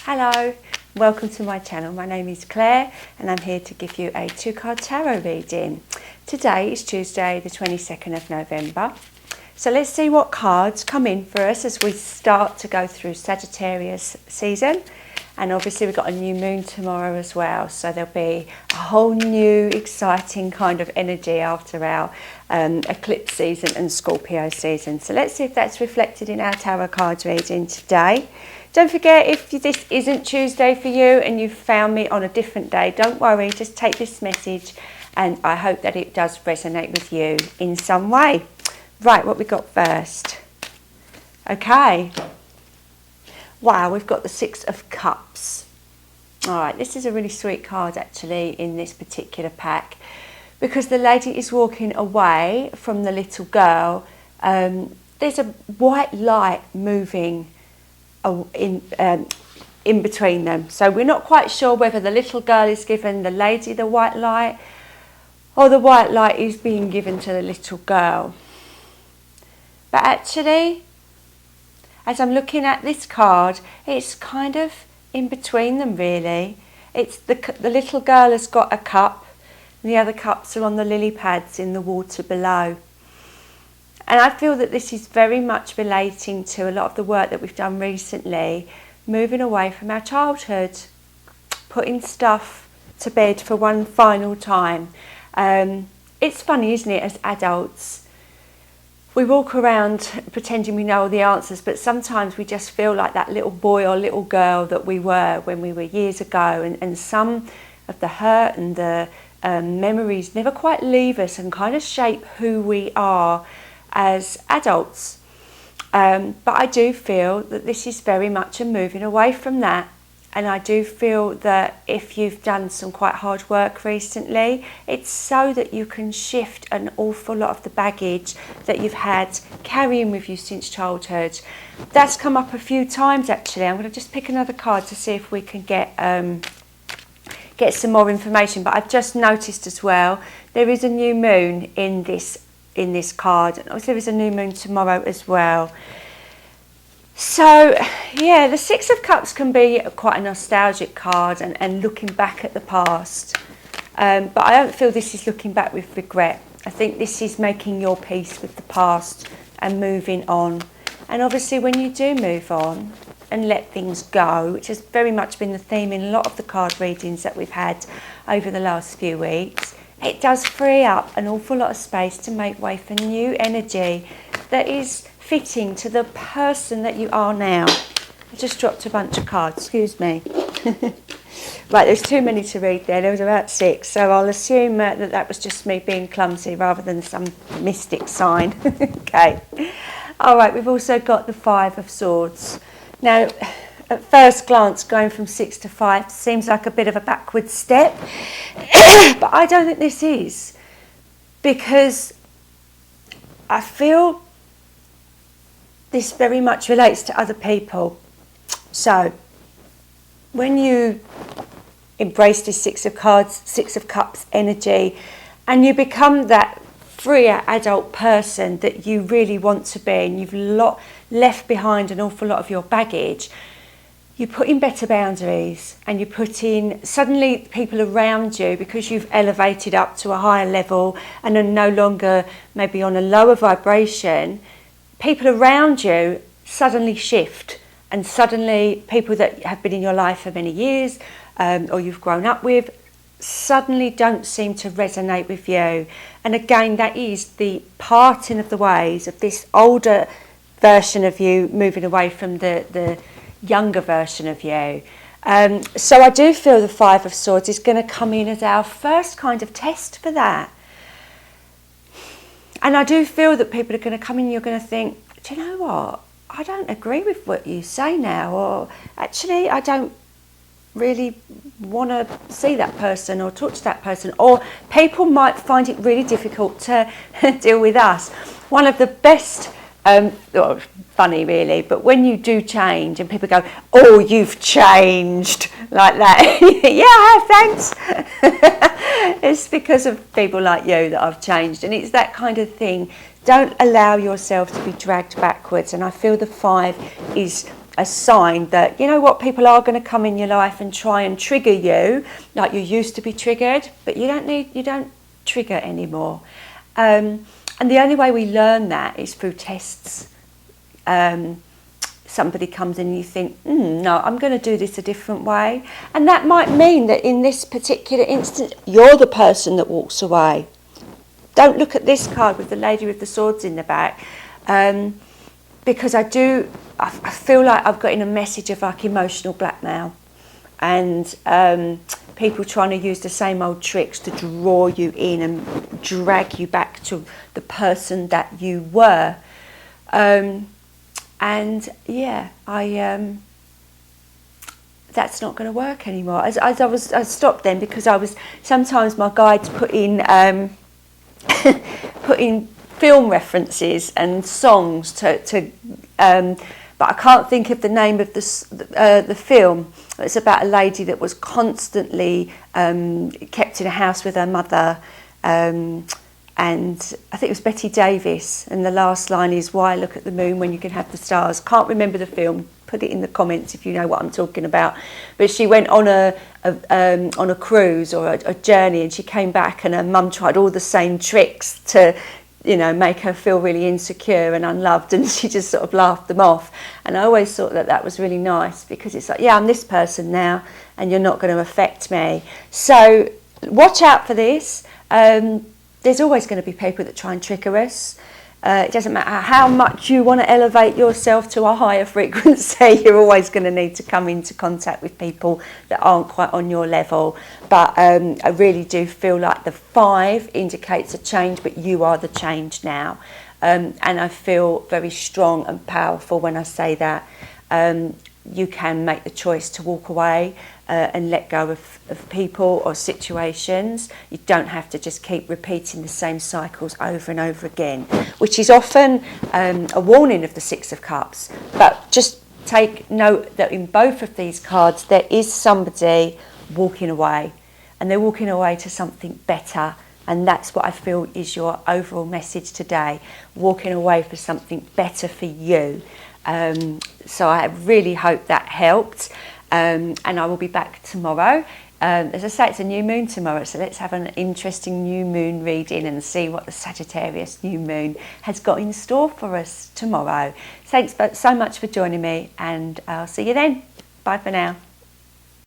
Hello, welcome to my channel. My name is Claire and I'm here to give you a 2-card tarot reading. Today is Tuesday the 22nd of November. So let's see what cards come in for us as we start to go through Sagittarius season. And obviously we've got a new moon tomorrow as well, so there'll be a whole new exciting kind of energy after our eclipse season and Scorpio season. So let's see if that's reflected in our tarot cards reading today. Don't forget, if this isn't Tuesday for you and you've found me on a different day, don't worry, just take this message and I hope that it does resonate with you in some way. Right, what we got first? Okay. Wow, we've got the 6 of Cups. All right, this is a really sweet card actually in this particular pack because the lady is walking away from the little girl. There's a white light moving in between them. So we're not quite sure whether the little girl is giving the lady the white light or the white light is being given to the little girl. But actually, as I'm looking at this card, it's kind of in between them really. It's the little girl has got a cup and the other cups are on the lily pads in the water below. And I feel that this is very much relating to a lot of the work that we've done recently, moving away from our childhood, putting stuff to bed for one final time. It's funny, isn't it, as adults? We walk around pretending we know all the answers, but sometimes we just feel like that little boy or little girl that we were when we were years ago, and some of the hurt and the memories never quite leave us and kind of shape who we are as adults. But I do feel that this is very much a moving away from that. And I do feel that if you've done some quite hard work recently, it's so that you can shift an awful lot of the baggage that you've had carrying with you since childhood. That's come up a few times actually. I'm going to just pick another card to see if we can get some more information. But I've just noticed as well, there is a new moon in this card, and obviously there is a new moon tomorrow as well. So yeah, the 6 of Cups can be quite a nostalgic card and looking back at the past, but I don't feel this is looking back with regret. I think this is making your peace with the past and moving on. And obviously when you do move on and let things go, which has very much been the theme in a lot of the card readings that we've had over the last few weeks, it does free up an awful lot of space to make way for new energy that is fitting to the person that you are now. I just dropped a bunch of cards, excuse me. Right, there's too many to read there. There was about 6, so I'll assume that was just me being clumsy rather than some mystic sign. Okay. All right, we've also got the 5 of Swords. Now, at first glance, going from 6 to 5 seems like a bit of a backward step, but I don't think this is, because I feel this very much relates to other people. So when you embrace this 6 of Cups energy and you become that freer adult person that you really want to be, and you've left behind an awful lot of your baggage, you put in better boundaries and you put in suddenly people around you, because you've elevated up to a higher level and are no longer maybe on a lower vibration. People around you suddenly shift, and suddenly people that have been in your life for many years or you've grown up with suddenly don't seem to resonate with you. And again, that is the parting of the ways of this older version of you moving away from the younger version of you. So I do feel the 5 of Swords is going to come in as our first kind of test for that. And I do feel that people are going to come in and you're going to think, do you know what? I don't agree with what you say now, or actually I don't really want to see that person or talk to that person, or people might find it really difficult to deal with us. One of the best, well, funny really, but when you do change and people go, oh, you've changed, like that. Yeah, thanks. It's because of people like you that I've changed, and it's that kind of thing. Don't allow yourself to be dragged backwards, and I feel the 5 is a sign that, you know what, people are going to come in your life and try and trigger you like you used to be triggered, but you don't trigger anymore. And the only way we learn that is through tests. Somebody comes in and you think, no, I'm going to do this a different way. And that might mean that in this particular instance, you're the person that walks away. Don't look at this card with the lady with the swords in the back, because I feel like I've got in a message of like emotional blackmail, and people trying to use the same old tricks to draw you in and drag you back to the person that you were. And yeah, that's not going to work anymore. I stopped then because sometimes my guides put in film references and songs but I can't think of the name of the film. It's about a lady that was constantly kept in a house with her mother, and I think it was Betty Davis, and the last line is, "Why look at the moon when you can have the stars?" Can't remember the film. Put it in the comments if you know what I'm talking about. But she went on a cruise or a journey, and she came back, and her mum tried all the same tricks to, make her feel really insecure and unloved, and she just sort of laughed them off. And I always thought that was really nice, because it's like, yeah, I'm this person now, and you're not going to affect me. So watch out for this. There's always going to be people that try and trigger us. It doesn't matter how much you want to elevate yourself to a higher frequency, you're always going to need to come into contact with people that aren't quite on your level. But I really do feel like the 5 indicates a change, but you are the change now. And I feel very strong and powerful when I say that. You can make the choice to walk away and let go of people or situations. You don't have to just keep repeating the same cycles over and over again, which is often a warning of the 6 of Cups. But just take note that in both of these cards there is somebody walking away, and they're walking away to something better. And that's what I feel is your overall message today, walking away for something better for you. So I really hope that helped, and I will be back tomorrow. As I say, it's a new moon tomorrow, so let's have an interesting new moon reading and see what the Sagittarius new moon has got in store for us tomorrow. Thanks so much for joining me, and I'll see you then. Bye for now.